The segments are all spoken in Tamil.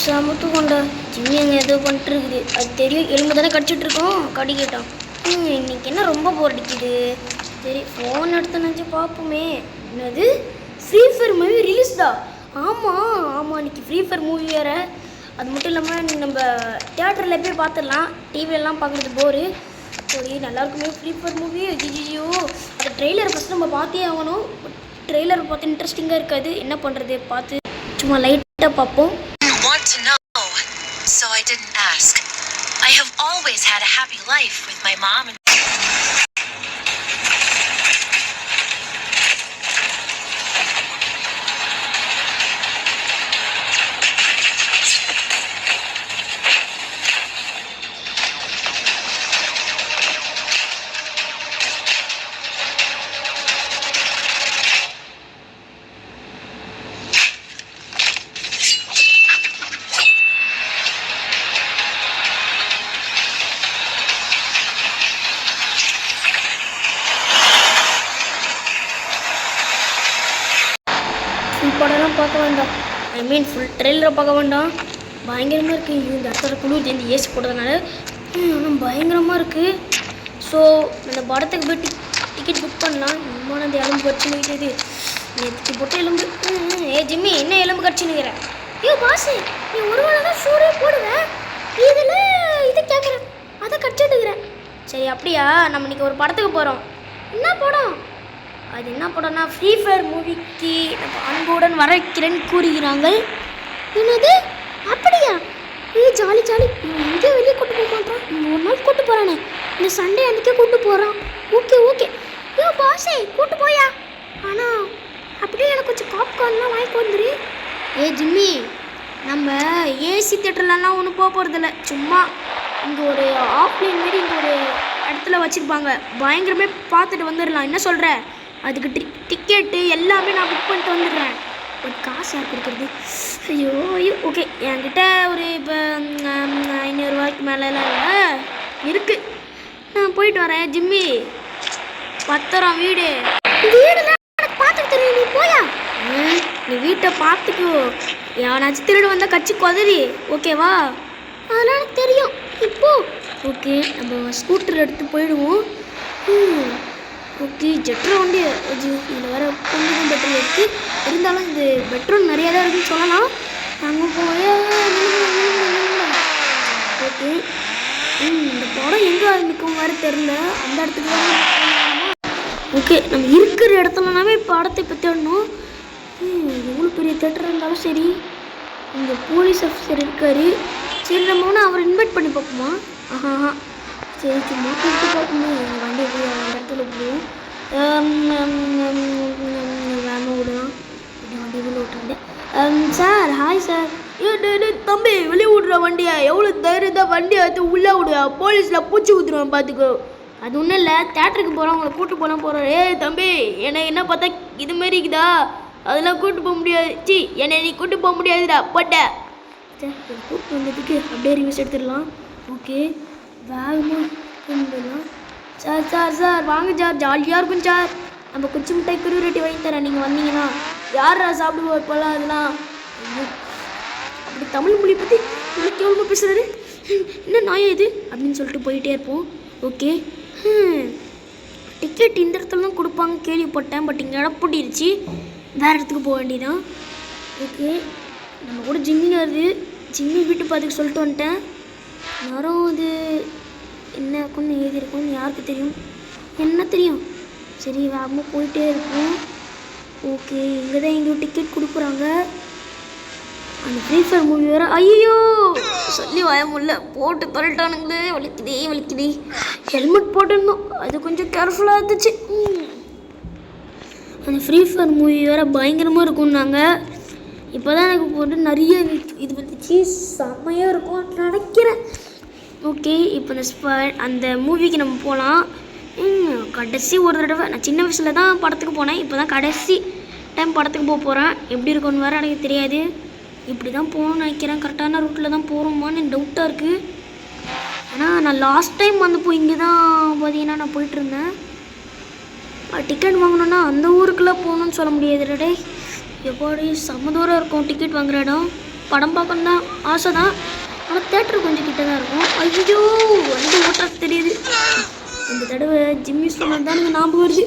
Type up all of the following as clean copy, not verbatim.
சமத்து கொண்ட ஜிம்மி அங்கே ஏதோ பண்ணிட்டு இருக்குது. அது தெரியும், எலும்பு தானே கடிச்சிட்டு இருக்கோம். கடிக்கிட்டோம். இன்னைக்கு என்ன ரொம்ப போர் அடிக்குது. சரி ஃபோன் எடுத்து நினச்சி பார்ப்போமே. என்னது ஃப்ரீ ஃபயர் மூவி ரிலீஸ் தான்? ஆமாம் இன்னைக்கு ஃப்ரீ ஃபயர் மூவி வேறு. அது மட்டும் இல்லாமல் நம்ம தியேட்டரில் போய் பார்த்துடலாம். டிவிலெலாம் பார்க்குறது போரு. சரி நல்லாயிருக்குமே ஃப்ரீ ஃபயர் மூவி. ஜிஜியோ அந்த ட்ரெய்லர் ஃபஸ்ட் நம்ம பார்த்தே ஆகணும். ட்ரெய்லர் பார்த்து இன்ட்ரெஸ்டிங்காக இருக்காது. என்ன பண்ணுறது, பார்த்து சும்மா லைட்டாக பார்ப்போம். So I didn't ask. I have always had a happy life with my mom and full படம்லாம் பார்க்க வேண்டாம். ஐ மீன் ஃபுல் ட்ரெயிலரை பார்க்க வேண்டாம். பயங்கரமாக இருக்குது. இந்த இடத்துல குளிர் சேர்ந்து ஏசி போடுறதுனால ஆனால் பயங்கரமாக இருக்குது. ஸோ அந்த படத்துக்கு போய் டிக்கெட் புக் பண்ணலாம். இன்னும் அந்த எலும்பு கடிச்சு நிற்கிறது. நேற்று போட்டு எலும்பு. ஜிம்மி என்ன எலும்பு கடிச்சு நிற்கிறேன்? ஐயோ பாசு, நீ ஒரு வேளை தான் ஷூரே போடுவேன். இதில் இதை கேட்குறேன், அதை கடிச்சிட்டுக்கிறேன். சரி அப்படியா, நம்ம இன்றைக்கி ஒரு படத்துக்கு போகிறோம். என்ன படம்? அது என்ன படம்னா ஃப்ரீ ஃபயர் மூவிக்கு நம்ம அன்புடன் வரவேற்கிறேன்னு கூறுகிறார்கள். என்னது அப்படியா? Jolly jolly. எங்கேயும் வெளியே கூட்டு போக மாட்டான். ஒரு நாள் கூட்டு போகிறானே, இந்த சண்டே அன்றைக்கே கூட்டு போகிறான். ஓகே ஐயோ பாஸே கூட்டு போயா. ஆனால் அப்படியே எனக்கு கொஞ்சம் பாப்கார்ன்லாம் வாங்கிட்டு வந்துரு. ஜிம்மி, நம்ம ஏசி தேட்டர்லலாம் ஒன்றும் போக போகிறதில்ல. சும்மா இங்கே ஒரு ஆஃப்லைன் மாரி இங்கே ஒரு இடத்துல வச்சுருப்பாங்க. பயங்கரமே பார்த்துட்டு வந்துடலாம். என்ன சொல்கிற? அதுக்கு டிக்கெட்டு எல்லாமே நான் புக் பண்ணிட்டு வந்துடுறேன். ஒரு காசு யார் கொடுக்குறது? ஐயோ ஓகே, என்கிட்ட ஒரு இப்போ 500 ரூபாய்க்கு மேலெலாம் இல்லை, இருக்குது. நான் போயிட்டு வரேன். ஜிம்மி பத்திரம் வீடு பார்த்துட்டு தெரியும். நீ போயா, நீ வீட்டை பார்த்துக்கோ. யானாச்சும் திருடு வந்தால் கட்சி கொதறி. ஓகேவா? அதெல்லாம் எனக்கு தெரியும். இப்போ ஓகே, நம்ம ஸ்கூட்டர் எடுத்து போயிடுவோம். ஓகே ஜெட்ரோ வண்டி. இதில் வேறு கொஞ்சம் பெட்ரோல் இருக்குது. இருந்தாலும் இது பெட்ரோல் நிறையா தான் இருக்குன்னு சொல்லலாம். அங்கே போய் ஓகே இந்த படம் எங்கே ஆரம்பிக்கும் வேறு தெரில. அந்த இடத்துக்கு தான் ஓகே. நம்ம இருக்கிற இடத்துலனாவே படத்தை இப்போ தேடணும். எவ்வளோ பெரிய தேட்டர் இருந்தாலும் சரி. இங்கே போலீஸ் ஆஃபீஸர் இருக்கார். சரி நம்ம ஒன்று அவரை இன்வைட் பண்ணி பார்ப்போமா? ஆஹா சரி, சும்மா கூப்பிட்டு பார்ப்போமே. எங்கள் வண்டி போய் அந்த இடத்துல போகும். வேணும் விடலாம். வண்டி உள்ள விட்டுருந்தேன். Sir hi sir. தம்பி வெளியே விட்ற வண்டியா? எவ்வளோ தைரியம் தான் வண்டியை எடுத்து உள்ளே விடுவா? போலீஸில் பூச்சி ஊற்றுருவேன் பார்த்துக்கோ. அது ஒன்றும் இல்லை, தேட்டருக்கு போகிறோம், உங்களை கூப்பிட்டு போனால் போகிறோம். தம்பி என்ன பார்த்தா இதுமாரி இருக்குதா? அதெல்லாம் கூப்பிட்டு போக முடியாது. என்னை நீ கூப்பிட்டு போக முடியாதுடா போட்ட. சார் கூப்பிட்டு வந்ததுக்கு அப்படியே ரிவ்யூஸ் எடுத்துடலாம். ஓகே வேகமாக கொண்டுலாம். சார் வாங்க சார், ஜாலியாக இருக்கும் சார். நம்ம குச்சி மிட்டாய் குருவரட்டி வாங்கி தரேன் நீங்கள் வந்தீங்கன்னா. யாரா சாப்பிடுவோம் இப்போல்லாம் அதெல்லாம்? அப்படி தமிழ் மொழி பற்றி இவ்வளோ கேவலமாக பேசுகிறாரு. என்ன நாயம் இது அப்படின்னு சொல்லிட்டு போயிட்டே இருப்போம். ஓகே டிக்கெட் இந்த இடத்துல தான் கொடுப்பாங்க கேள்விப்பட்டேன். பட் இங்கே இடம் பூட்டிருச்சு. வேறு இடத்துக்கு போக வேண்டியதான். ஓகே நம்ம கூட ஜிம்மி வருது. ஜிம்மி வீட்டு பார்த்துக்க சொல்லிட்டு வந்துட்டேன். யாரும் அது என்ன இருக்குன்னு எழுதியிருக்கோன்னு யாருக்கு தெரியும்? என்ன தெரியும்? சரி வேகமாக போயிட்டே இருப்போம். ஓகே இங்கே தான் எங்கேயோ டிக்கெட் கொடுக்குறாங்க. அந்த ஃப்ரீ ஃபயர் மூவி வேறு. ஐயோ சொல்லி வாய முடியல, போட்டு தொலைட்டானுங்களே. வலிக்குதே. ஹெல்மெட் போட்டிருந்தோம், அது கொஞ்சம் கேர்ஃபுல்லாக இருந்துச்சு. அந்த ஃப்ரீ ஃபயர் மூவி வேறு பயங்கரமாக இருக்கும்னாங்க. இப்போ தான் எனக்கு போட்டு நிறைய இது வந்துச்சு. செம்மையாக இருக்கும் நினைக்கிறேன். ஓகே இப்போ அந்த மூவிக்கு நம்ம போகலாம். கடைசி ஒரு தடவை நான் சின்ன வயசில் தான் படத்துக்கு போனேன். இப்போ தான் கடைசி டைம் படத்துக்கு போக போகிறேன். எப்படி இருக்குன்னு வேறு எனக்கு தெரியாது. இப்படி தான் போகணும்னு நினைக்கிறேன். கரெக்டான ரூட்டில் தான் போகிறோமான்னு எனக்கு டவுட்டாக இருக்குது. ஆனால் நான் லாஸ்ட் டைம் வந்தப்போ இங்கே தான் பார்த்தீங்கன்னா நான் போயிட்டுருந்தேன். டிக்கெட் வாங்கணுன்னா அந்த ஊருக்குள்ளே போகணுன்னு சொல்ல முடியாது. டே எப்பாடி செம்ம தூரம் இருக்கும் டிக்கெட் வாங்குற இடம். படம் பார்க்கணும் தான் ஆசை தான். ஆனால் தேட்டர் கொஞ்சம் கிட்ட தான் இருக்கும். ஐயோ வண்டி ஓட்டுறது தெரியுது. இந்த தடவை ஜிம்மி சொன்னது தான் எனக்கு ஞாபகம் வருது.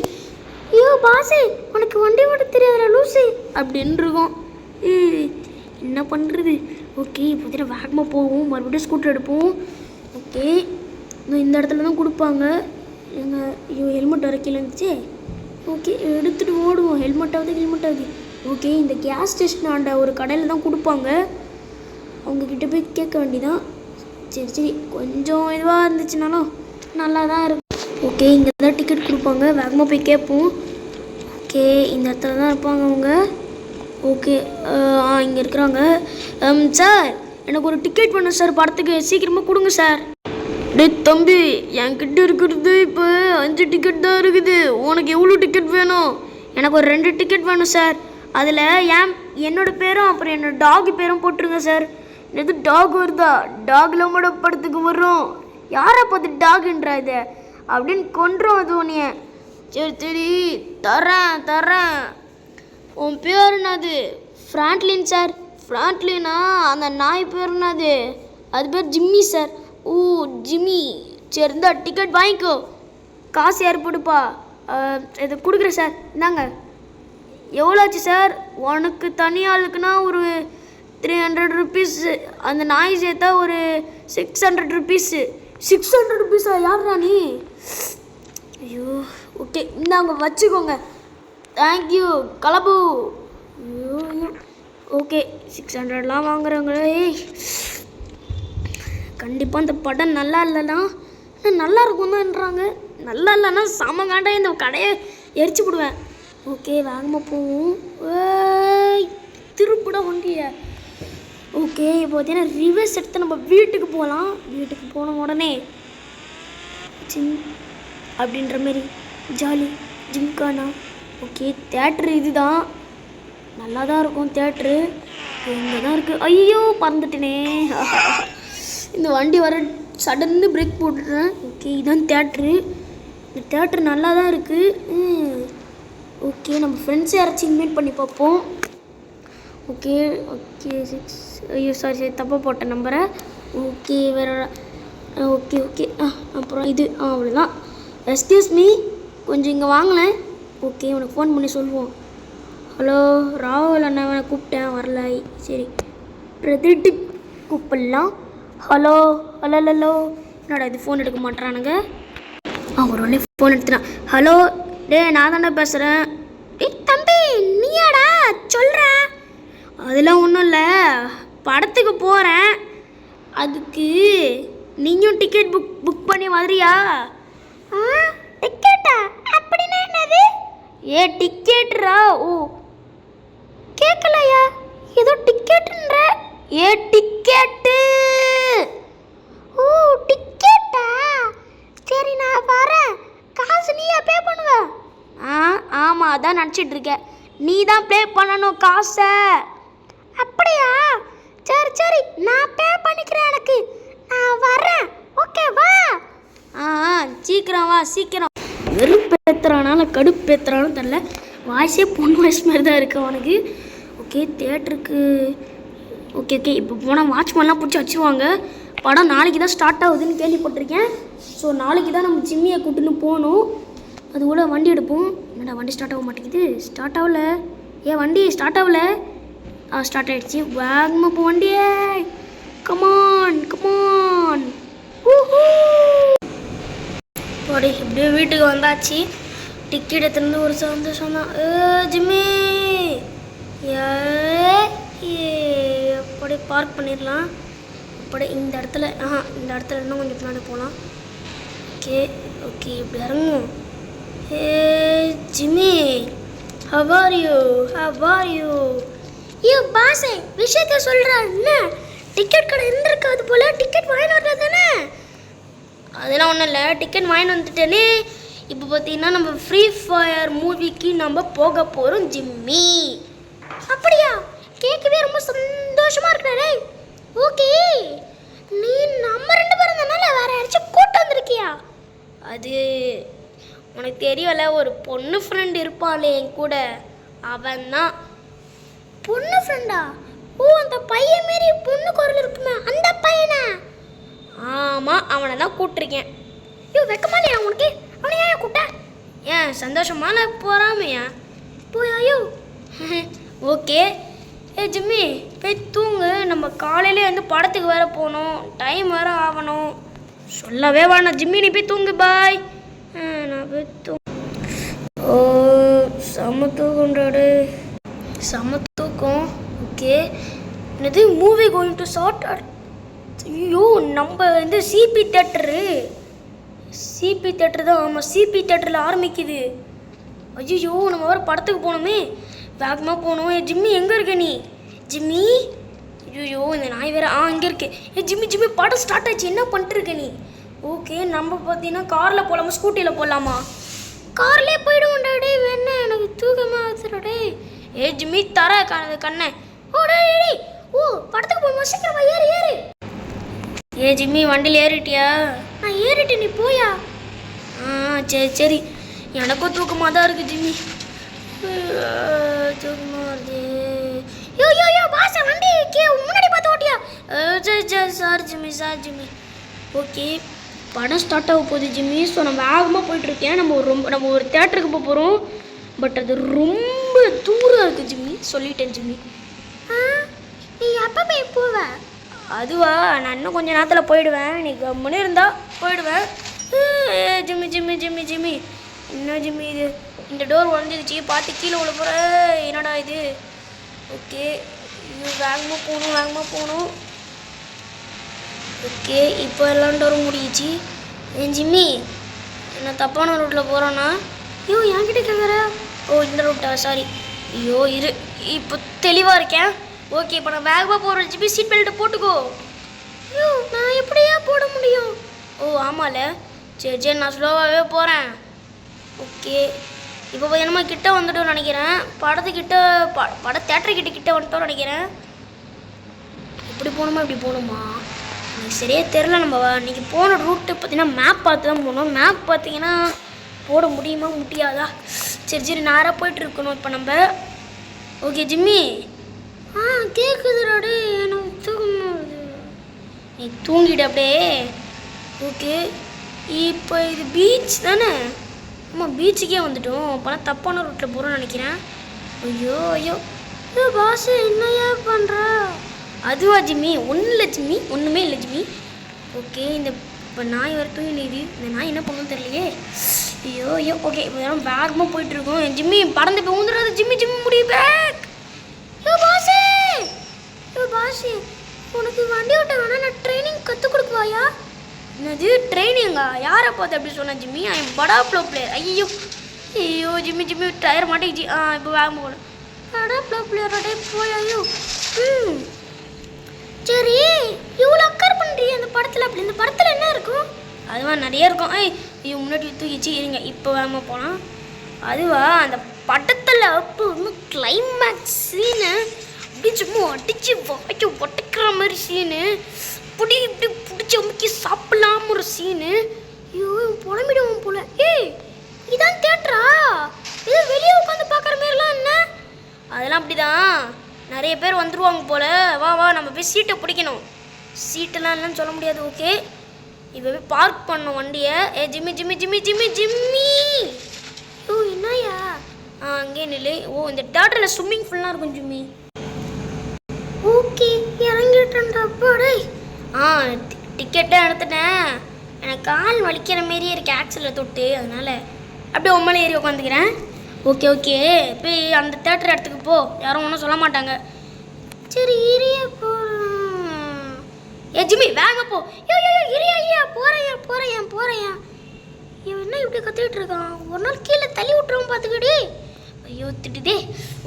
ஐயோ பாசே உனக்கு வண்டி ஓட்ட தெரியாதுடா லூசு அப்படின்னு இருக்கும். என்ன பண்ணுறது? ஓகே இப்போ பார்த்தீங்கன்னா வேகமாக போவோம், மறுபடியும் ஸ்கூட்டர் எடுப்போம். ஓகே இந்த இடத்துல தான் கொடுப்பாங்க. எங்கள் ஐயோ ஹெல்மெட் வர கீழே இருந்துச்சு. ஓகே எடுத்துகிட்டு ஓடுவோம். ஹெல்மெட் ஆகுது. ஓகே இந்த கேஸ் ஸ்டேஷன் ஆண்ட ஒரு கடையில் தான் கொடுப்பாங்க. அவங்கக்கிட்ட போய் கேட்க வேண்டியதான். சரி கொஞ்சம் இதுவாக இருந்துச்சுனாலும் நல்லா தான் இருக்கும். ஓகே இங்கே தான் டிக்கெட் கொடுப்பாங்க. வேகமாக போய் கேட்போம். ஓகே இந்த இடத்துல தான் இருப்பாங்க அவங்க. ஓகே இங்கே இருக்கிறாங்க. சார் எனக்கு ஒரு டிக்கெட் வேணும் சார் படத்துக்கு, சீக்கிரமாக கொடுங்க சார். டே தம்பி என்கிட்ட இருக்கிறது இப்போ 5 டிக்கெட் தான் இருக்குது. உனக்கு எவ்வளோ டிக்கெட் வேணும்? எனக்கு ஒரு 2 டிக்கெட் வேணும் சார். அதில் என்னோடய பேரும் அப்புறம் என்னோடய டாக் பேரும் போட்டுருங்க சார். எது டாக் வருதா? டாக்ல கூட படத்துக்கு வரும். யாரை பார்த்து டாக்ன்றா இது அப்படின்னு கொண்டுரும் அது உன்னைய. சரி தரேன். உன் பேர் என்னது? Franklin sir. ஃப்ராங்க்லினா? அந்த நாய் பேர் என்னது? அது பேர் ஜிம்மி சார். ஓ ஜிம்மி, சரி இருந்தா டிக்கெட் வாங்கிக்கோ. காசு யார் போடுப்பா? இதை கொடுக்குறேன் சார். இந்தாங்க. எவ்வளோ ஆச்சு சார்? உனக்கு தனியாளுக்குன்னா ஒரு 300 ருபீஸ். அந்த நாய் சேர்த்தா ஒரு 600 ருபீஸு. 600 ருபீஸா? யாருடா நீ? ஐயோ ஓகே இந்தாங்க வச்சுக்கோங்க. தேங்க்யூ கலபு. ஐயோ ஓகே 600லாம் வாங்குறாங்களே. கண்டிப்பாக இந்த படம் நல்லா இல்லைனா நல்லா இருக்கும் தான்ன்றாங்க. நல்லா இல்லைன்னா சமகாண்டா இந்த கடையை எரிச்சு விடுவேன். ஓகே வேகமாக போவோம். திருப்பிட வண்டியை. ஓகே இப்போ பார்த்தீங்கன்னா ரிவர்ஸ் எடுத்து நம்ம வீட்டுக்கு போகலாம். வீட்டுக்கு போன உடனே அப்படின்ற மாரி ஜாலி ஜிம்கானா. ஓகே தேட்ரு இதுதான், நல்லா தான் இருக்கும் தேட்ரு. இங்கே தான் இருக்குது. ஐயோ பறந்துட்டேனே. இந்த வண்டி வர சடன்னு பிரேக் போட்டுட்டேன். ஓகே இதுதான் தேட்ரு. இந்த தேட்ரு நல்லா தான் இருக்குது. ஓகே நம்ம ஃப்ரெண்ட்ஸை யாராச்சும் இன்வைட் பண்ணி பார்ப்போம். ஓகே 6 ஐயோ சாரி தப்பாக போட்ட நம்பரை. ஓகே வேறு ஓகே அப்புறம் இது அவ்வளோதான். எக்ஸ்கியூஸ் மீ கொஞ்சம் இங்கே வாங்கினேன். ஓகே உனக்கு ஃபோன் பண்ணி சொல்லுவோம். ஹலோ ராகுல் அண்ணாவை கூப்பிட்டேன் வரல. சரி பிரதிட்டு கூப்பிடலாம். ஹலோ என்னடா இது ஃபோன் எடுக்க மாட்டேறானுங்க. ஒரு உடனே ஃபோன் எடுத்துட்டான். ஹலோ நான் தானே பேசுகிறேன். தம்பி நீயாடா சொல்கிறேன். அதெல்லாம் ஒன்றும் இல்லை, படத்துக்கு போகிறேன். அதுக்கு நீயும் டிக்கெட் புக் பண்ணி வரியா? டிக்கெட்டா? அப்படின்னா என்னது? டிக்கெட்ரா. ஓ கேட்கலையா? ஏதோ டிக்கெட்டுன்ற. டிக்கெட்டு. ஓ டிக்கெட்டா? சரி நான் வரேன். காசு நீயா பே பண்ணுவ? ஆமாம் அதான் நினச்சிட்டு இருக்கேன். நீ தான் பே பண்ணணும் காசை. அப்படியா? சரி நான் பே பண்ணிக்கிறேன். எனக்கு நான் வரேன். ஓகே வா. சீக்கிரம் வா சீக்கிரம். வெறுப்பேத்துறானால கடுப்பேத்துறான்னு தெரில. வாய்ஸே பொண்ணு வாய்ஸ் மாதிரி தான் இருக்கு அவனுக்கு. ஓகே தேட்டருக்கு ஓகே இப்போ போனால் வாட்ச்மேன்லாம் பிடிச்சி வச்சுருவாங்க. படம் நாளைக்கு தான் ஸ்டார்ட் ஆகுதுன்னு கேள்விப்பட்டிருக்கேன். ஸோ நாளைக்கு தான் நம்ம ஜிம்மியை கூட்டுன்னு போகணும். அது கூட வண்டி எடுப்போம். என்னடா வண்டி ஸ்டார்ட் ஆக மாட்டேங்குது? ஸ்டார்ட் ஆகலை. வண்டி ஸ்டார்ட் ஆகலை. ஸ்டார்ட் ஆகிடுச்சு. வேகமாக போ வண்டியே. கமான் போடி. இப்படியே வீட்டுக்கு வந்தாச்சு. டிக்கெட் எடுத்துருந்து ஒரு சந்தோஷம் தான். ஜிம்மி அப்படி பார்க் பண்ணிடலாம். அப்படி இந்த இடத்துல இன்னும் கொஞ்சம் பின்னாடி போகலாம். ஓகே இப்படி இறங்கும். Jimmy how are you? பாசே விஷயத்த சொல்கிறேன். என்ன டிக்கெட் கடை இருந்திருக்காது போல. டிக்கெட் வாங்கிட்டு வரல தானே? அதெல்லாம் ஒன்றும் இல்லை, டிக்கெட் வாங்கிட்டு வந்துட்டேனே. இப்போ பார்த்தீங்கன்னா நம்ம ஃப்ரீ ஃபயர் மூவிக்கு நம்ம போக போகிறோம் ஜிம்மி. அப்படியா? கேட்கவே ரொம்ப சந்தோஷமாக இருக்கிறே. ஓகே நீ நம்ம 2 பேரும் தானே, வேற யாராச்சும் கூட்டு வந்திருக்கியா? அது உனக்கு தெரியல, ஒரு பொண்ணு ஃப்ரெண்ட் இருப்பாளே என் கூட, அவன் தான். பொண்ணு ஃப்ரெண்டா? ஓ அந்த அந்த பையன் மாரி பொண்ணு குரல் இருக்குமே அந்த பையனா? ஆமாம், அவனை தான் கூப்பிட்ருக்கேன். ஐயோ வெக்கமா இல்லையா உனக்கு? அவனை ஏன் கூப்பிட்ட? ஏன் சந்தோஷமான போகிறாமையா போய்? ஐயோ ஓகே. ஜிம்மி போய் தூங்கு, நம்ம காலையிலே வந்து படத்துக்கு வேறு போகணும், டைம் வேறு ஆகணும். சொல்லவே வேணாம் ஜிம்மி, நீ போய் தூங்கு. பாய். நான் போய் ஓ செம்ம தூக்கம்டாடு, செம்ம தூக்கம். ஓகே என்னது மூவி கோயிங் டு ஷார்ட்? ஐயோ நம்ம வந்து சிபி தேட்டரு தான். ஆமாம் சிபி தேட்டரில் ஆரம்பிக்குது. ஐயோ நம்ம வேறு படத்துக்கு போகணுமே, வேகமாக போகணும். ஜிம்மி எங்கே இருக்க நீ? ஜிம்மி ஐயோ இந்த நாய் வேறு இங்கே இருக்கு. ஜிம்மி படம் ஸ்டார்ட் ஆச்சு, என்ன பண்ணிட்டுருக்க நீ? ஓகே நம்ம பார்த்தீங்கன்னா காரில் போகலாமா ஸ்கூட்டியில் போகலாமா? கார்லேயே போய்டுவோம் டாடி. வேணா எனக்கு தூக்கமாக ஆச்சுடே. ஜிம்மி தர கண்ணை. ஓ படத்துக்கு போகணுமா? சீக்கிரமா ஏறு. ஜிம்மி வண்டியில் ஏறிட்டியா? நான் ஏறிட்டேன், நீ போயா? சரி எனக்கும் தூக்கமாக தான் இருக்குது ஜிம்மி, தூக்கமாக வருது. யோ பாஸ் வண்டி முன்னாடி பார்த்து ஓட்டியா? சரி சாரி ஜிம்மி. ஓகே படம் ஸ்டார்ட் ஆக போகுது ஜிம்மி. ஸோ நான் வேகமாக போயிட்டுருக்கேன். நம்ம ஒரு தேட்டருக்கு போக போகிறோம். பட் அது ரொம்ப தூரம் இருக்குது ஜிம்மி, சொல்லிட்டேன் ஜிம்மி. நீ எப்போ போய் போவ? அதுவா நான் இன்னும் கொஞ்சம் நேரத்தில் போயிடுவேன். நீ கம்முன்னு இருந்தால் போயிடுவேன். ஜிம்மி என்ன ஜிம்மி இது? இந்த டோர் உடஞ்சிருச்சு, பார்த்து கீழே விழ போகிற. என்னடா இது? ஓகே வேகமாக போகணும். ஓகே இப்போ எல்லாம் டோரும் முடியிச்சு. ஜிம்மி என்ன தப்பான ரூட்டில் போகிறோன்னா? ஐயோ என்கிட்ட கேட்குற? ஓ இந்த ரூட்டா? சாரி. ஐயோ இரு இப்போ தெளிவாக இருக்கேன். ஓகே இப்போ நான் வேகமாக போகிறேன் ஜிம்மி, சீட் பெல்ட்டை போட்டுக்கோ. ஐயோ நான் எப்படியா போட முடியும்? ஓ ஆமாம்ல, சரி நான் ஸ்லோவாகவே போகிறேன். ஓகே இப்போ பார்த்தீங்கன்னா கிட்ட வந்துட்டோம்னு நினைக்கிறேன். பட தேட்டர் கிட்ட வந்துட்டோம்னு நினைக்கிறேன். இப்படி போகணுமா? எனக்கு சரியாக தெரில. நம்ம இன்றைக்கி போன ரூட்டு பார்த்தீங்கன்னா மேப் பார்த்து தான் போகணும். மேப் பார்த்தீங்கன்னா போட முடியுமா முடியாதா? சரி நேராக போய்ட்டுருக்கணும் இப்போ நம்ம. Okay Jimmy. கேட்குதுடாடு, எனக்கு தூக்கமாக வருது. நீ தூங்கிடு அப்படியே. ஓகே இப்போ இது பீச் தானே? ஆமாம் பீச்சுக்கே வந்துட்டோம். அப்போலாம் தப்பான ரூட்டில் போகிறோன்னு நினைக்கிறேன். ஐயோ பாஸ் என்னையா பண்ணுற? அதுவா ஜிம்மி? ஒன்றுமே இல்லை ஜிம்மி. ஓகே இப்போ நாய் வர தூங்கிடுது. இந்த நாய் என்ன பண்ணணும் தெரியலையே. ஐயோ ஓகே இப்போ வேகமாக போயிட்டுருக்கோம். ஜிம்மி பறந்து போய் ஊந்துடாது ஜிம்மி முடிய பேக். பாஸு உனக்கு வண்டி ஓட்ட வேணா, நான் ட்ரைனிங் கற்றுக் கொடுக்குவாயா? என்னது ட்ரைனிங்கா? யாரை பார்த்து அப்படி சொன்ன Jimmy? I am Bada flow player. ஐயோ ஜிம்மி டயர் மாட்டேங்குச்சு. இப்போ வேகமாக போகணும். படா ப்ளோ பிளேயரோட போயாயோ. சரி இவ்வளோ அக்கறை பண்ணுறீங்க அந்த படத்தில். அப்படி இந்த படத்தில் என்ன இருக்கும்? அதுவா நிறைய இருக்கும். ஐயோ முன்னாடி தூக்கிச்சு இருங்க. இப்போ வேகமாக போனால் அதுவா அந்த படத்தில் அப்போ இன்னும் கிளைமேக்ஸ் சீனு அப்படி சும்மா அடித்து வாய்க்க ஒட்டக்கிற மாதிரி சீனு, இப்படி பிடிச்சி அமுக்கி சாப்பிடலாம் ஒரு சீனு. ஐயோ புலம்பிடுவோம் போல. இதான் தேட்டரா? இது வெளியே உட்காந்து பார்க்குற மாதிரிலாம் என்ன? அதெல்லாம் அப்படிதான், நிறைய பேர் வந்துடுவாங்க போல். வா நம்ம போய் சீட்டை பிடிக்கணும். சீட்டெல்லாம் இல்லைன்னு சொல்ல முடியாது. ஓகே இப்போ போய் பார்க் பண்ணோம் வண்டியை. ஜிம்மி ஓ என்னையா? அங்கே நில்லு. ஓ இந்த தேட்டரில் ஸ்விம்மிங் ஃபுல்லாக இருக்கும் ஜிம்மி. ஓகே இறங்கிட்டேன்டா போடே. டிக்கெட்டை எடுத்துட்டேன். எனக்கு கால் வலிக்கிற மாரியே இருக்குது ஆக்சிலில் தொட்டு, அதனால் அப்படியே உண்மையில ஏறி உட்காந்துக்கிறேன். ஓகே போய் அந்த தேட்டர் இடத்துக்கு போ, யாரும் ஒன்றும் சொல்ல மாட்டாங்க. சரி இரியா போ. ஜிம்மி வேக போ. இரியா போகிறேன். இவன் என்ன இப்படி கத்திக்கிட்டு இருக்கான்? ஒரு நாள் கீழே தள்ளி விட்டுருவோம் பார்த்துக்கிட்டே. ஐயோ திட்டுதே.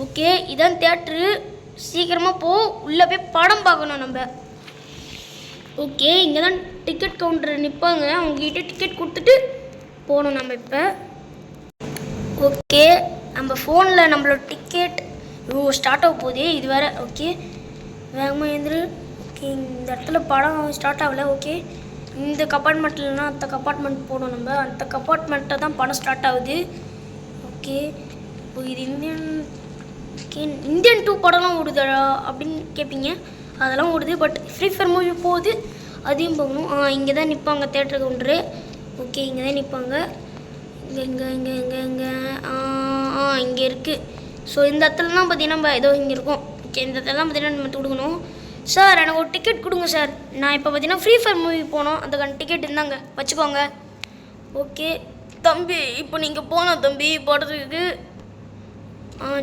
ஓகே இதான் தேட்ரு, சீக்கிரமாக போ, உள்ளே போய் படம் பார்க்கணும் நம்ம. ஓகே இங்கே தான் டிக்கெட் கவுண்டர் நிற்பாங்க, அவங்ககிட்ட டிக்கெட் கொடுத்துட்டு போகணும் நம்ம இப்போ. ஓகே நம்ம ஃபோனில் நம்மளோட டிக்கெட் ஸ்டார்ட் ஆக போகுது. இது வேறு. ஓகே வேகமாக எழுந்துரு. ஓகே இந்த இடத்துல படம் ஸ்டார்ட் ஆகலை. ஓகே இந்த கம்பார்ட்மெண்ட்லனா அந்த கம்பார்ட்மெண்ட் போகணும் நம்ம. அந்த கம்பார்ட்மெண்ட்டில் தான் படம் ஸ்டார்ட் ஆகுது. ஓகே இப்போ இது இந்தியன் ஓகே இந்தியன் 2 படம்லாம் ஓடுதா அப்படின்னு கேட்பீங்க. அதெல்லாம் ஓடுது. பட் ஃப்ரீ ஃபயர் மூவி போகுது, அதையும் போகணும். இங்கே தான் நிற்பாங்க தேட்டர் கவுண்டரு. ஓகே இங்கே தான் நிற்பாங்க. இங்கே இங்கே இங்கே இங்கே இங்கே இங்கே இருக்குது. ஸோ இந்த இடத்துலலாம் பார்த்தீங்கன்னா நம்ம ஏதோ இங்கே இருக்கும். ஓகே இந்த இடத்துலலாம் பார்த்தீங்கன்னா நம்ம கொடுக்கணும். சார் எனக்கு ஒரு டிக்கெட் கொடுங்க சார். நான் இப்போ பார்த்தீங்கன்னா ஃப்ரீ ஃபயர் மூவி போனோம், அதுக்கான டிக்கெட் இருந்தாங்க வச்சுக்கோங்க. ஓகே தம்பி இப்போ நீங்கள் போனோம் தம்பி படத்துக்கு.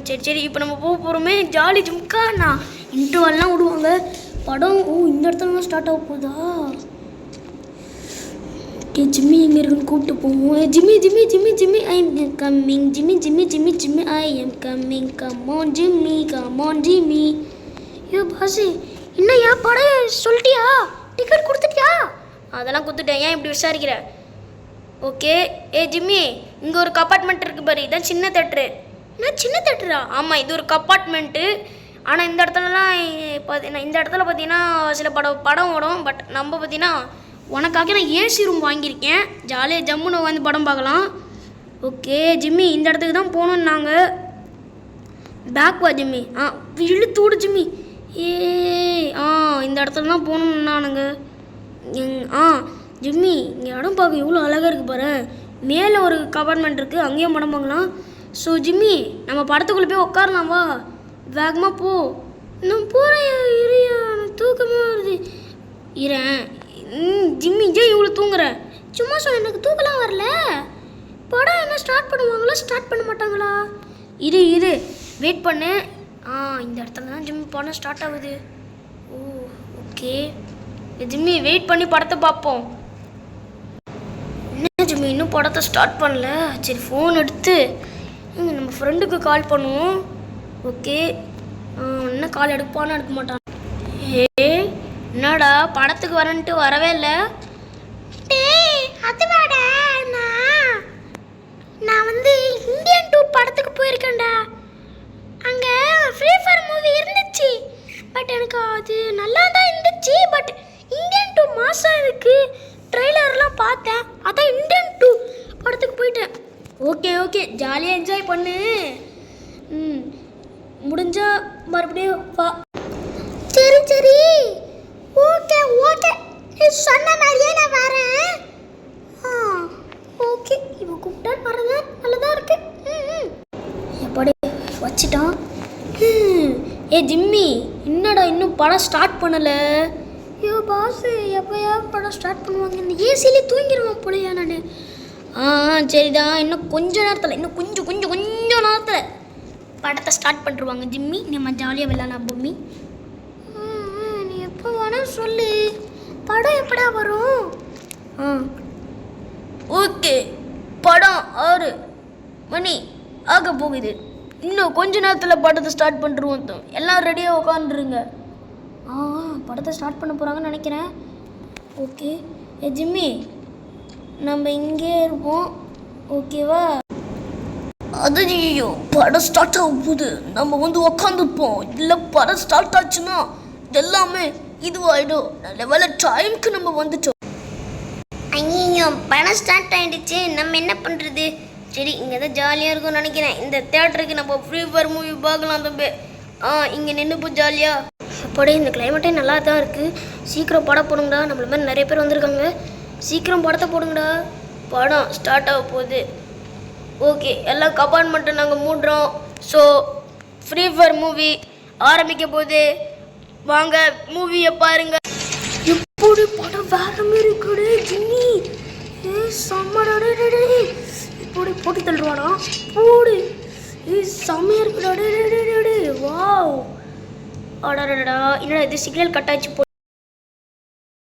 சரி சரி இப்போ நம்ம போக போகிறோமே ஜாலி ஜும்காண்ணா. இன்டர்வல்லாம் விடுவாங்க படம். இந்த இடத்துல ஸ்டார்ட் ஆக போகுதா? ஓகே ஜிம்மி எங்கே இருக்குன்னு கூப்பிட்டு போவோம். Jimmy Jimmy Jimmy Jimmy I am coming. Jimmy Jimmy Jimmy Jimmy I am coming. Come on Jimmy come on Jimmy. ஐயோ பாஸு என்னையா படம் சொல்லிட்டியா? டிக்கெட் கொடுத்துட்டியா? அதெல்லாம் கொடுத்துட்டேன். ஏன் இப்படி விசாரிக்கிற? ஓகே ஜிம்மி இங்கே ஒரு கம்பார்ட்மெண்ட் இருக்குது பாரு, இதான் சின்ன தேட்ரு. என்ன சின்ன தேட்டரா? ஆமாம் இது ஒரு கம்பார்ட்மெண்ட்டு. ஆனால் இந்த இடத்துலலாம் இந்த இடத்துல பார்த்தீங்கன்னா சில படம் ஓடும். பட் நம்ம பார்த்தீங்கன்னா உனக்காக நான் ஏசி ரூம் வாங்கியிருக்கேன், ஜாலியாக ஜம்முன்னு உட்காந்து படம் பார்க்கலாம். ஓகே ஜிம்மி இந்த இடத்துக்கு தான் போகணுன்னாங்க. பேக் வா ஜிம்மி. இழுத்து விடு ஜிம்மி. இந்த இடத்துல தான் போகணுன்னானுங்க. ஜிம்மி இங்கே இடம் பார்க்க எவ்வளோ அழகாக இருக்குது பாரு. மேலே ஒரு கம்பார்ட்மெண்ட் இருக்குது, அங்கேயும் படம் பார்க்கலாம். ஸோ ஜிம்மி நம்ம படத்துக்குள்ளே போய் உட்காரலாம் வா. வேகமாக போ. நான் போகிறேன் இரியா, எனக்கு தூக்கமாக வருது. இரேன் ஜிம்மி ஜே இவ்வளோ தூங்குறேன். சும்மா சொல்ல எனக்கு தூக்கலாம் வரல. படம் என்ன ஸ்டார்ட் பண்ணுவாங்களா ஸ்டார்ட் பண்ண மாட்டாங்களா? இரு வெயிட் பண்ணு. இந்த இடத்துல தான் ஜிம்மி படம் ஸ்டார்ட் ஆகுது. ஓகே ஜிம்மி வெயிட் பண்ணி படத்தை பார்ப்போம். என்ன ஜிம்மி இன்னும் படத்தை ஸ்டார்ட் பண்ணல? சரி ஃபோன் எடுத்து நம்ம ஃப்ரெண்டுக்கு கால் பண்ணுவோம். ஓகே என்ன கால் எடுப்பான்னு எடுக்க மாட்டான். என்னடா படத்துக்கு வரேன்ட்டு வரவே இல்லை? அது வேடா நான் வந்து இந்தியன் 2 படத்துக்கு போயிருக்கேன்டா. அங்கே ஃப்ரீ ஃபயர் மூவி இருந்துச்சு. பட் எனக்கு அது நல்லா தான் இருந்துச்சு. பட் இந்தியன் 2 மாதம் இருக்கு. ட்ரெய்லர்லாம் பார்த்தேன், அதான் இந்தியன் 2 படத்துக்கு போயிட்டேன். ஓகே ஜாலியாக என்ஜாய் பண்ணு. முடிஞ்சா மறுபடியும் வா. சரி ஓகே நீ சொன்ன மாதிரியே நான் வரேன். ஓகே இவன் கூப்பிட்டா வரது நல்லதாக இருக்கு. எப்படி வச்சிட்டான். ஜிம்மி என்னடா இன்னும் படம் ஸ்டார்ட் பண்ணலை? ஐயோ பாஸ் எப்போயா படம் ஸ்டார்ட் பண்ணுவாங்க? இந்த ஏசிலே தூங்கிடுவேன் போலையா நான். சரிதான் இன்னும் கொஞ்சம் நேரத்தில், இன்னும் கொஞ்சம் நேரத்தில் படத்தை ஸ்டார்ட் பண்ணிருவாங்க. ஜிம்மி நம்ம ஜாலியாக விளையாடலாம் பூமி. நீ எப்போ வேணால் சொல்லு, படம் எப்படா வரும்? ஓகே படம் 6 மணி ஆக போகுது. இன்னும் கொஞ்ச நேரத்தில் படத்தை ஸ்டார்ட் பண்ணிருவோம். எல்லாம் ரெடியாக உட்காந்துருங்க. படத்தை ஸ்டார்ட் பண்ண போகிறாங்கன்னு நினைக்கிறேன். ஓகே ஜிம்மி நம்ம இங்கே இருப்போம் ஓகேவா? அது ஐயோ படம் ஸ்டார்ட் ஆகும் போது நம்ம வந்து உக்காந்துருப்போம். இல்லை படம் ஸ்டார்ட் ஆச்சுன்னா எல்லாமே இதுவாகிடும். நல்ல வேலை டைமுக்கு நம்ம வந்துட்டோம். ஐயோ படம் ஸ்டார்ட் ஆகிடுச்சு, நம்ம என்ன பண்ணுறது? சரி இங்கே தான் ஜாலியாக இருக்கும்னு நினைக்கிறேன். இந்த தேட்டருக்கு நம்ம ஃப்ரீ ஃபயர் மூவி பார்க்கலாம் தம்பி. இங்கே நின்றுப்போ ஜாலியாக. அப்படியே இந்த கிளைமேட்டே நல்லா தான் இருக்குது. சீக்கிரம் படம் போடுங்கடா, நம்மள மாதிரி நிறைய பேர் வந்திருக்காங்க. சீக்கிரம் படத்தை போடுங்கடா, படம் ஸ்டார்ட் ஆக போகுது. ஓகே எல்லா கம்பார்ட்மெண்ட்டும் நாங்கள் மூடுறோம். ஸோ ஃப்ரீ ஃபயர் மூவி ஆரம்பிக்க போகுது, வாங்க மூவியை பாருங்க. எப்படி படம் வேற மாதிரி இருக்குடே ஜிம்மி. செம்மடா இப்படி போட்டு தள்ளுவானா போடு. செம்மையாக இருக்குடா. வாவ் அடடா என்னடா இது சிக்னல் கட் ஆச்சு.